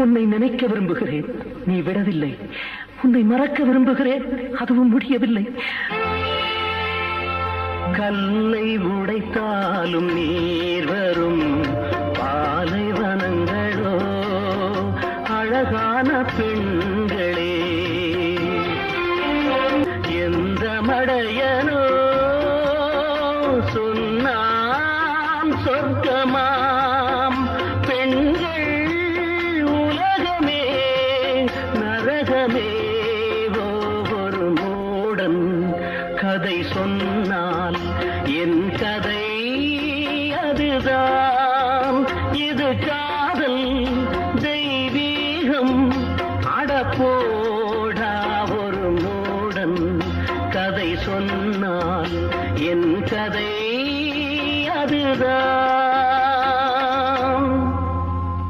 உன்னை நினைக்க விரும்புகிறேன், நீ விடவில்லை. உன்னை மறக்க விரும்புகிறேன், அதுவும் முடியவில்லை. கல்லை உடைத்தாலும் நீர் வரும் பாலைவனங்களோ அழகான பெண்களே. எந்த மடையனோ சொன்னான் சொர்க்கமாம் பெண்கள் உலகமே நரகமே. ஒரு மூடன் கதை சொன்னால் என் கதை அதுதான். இது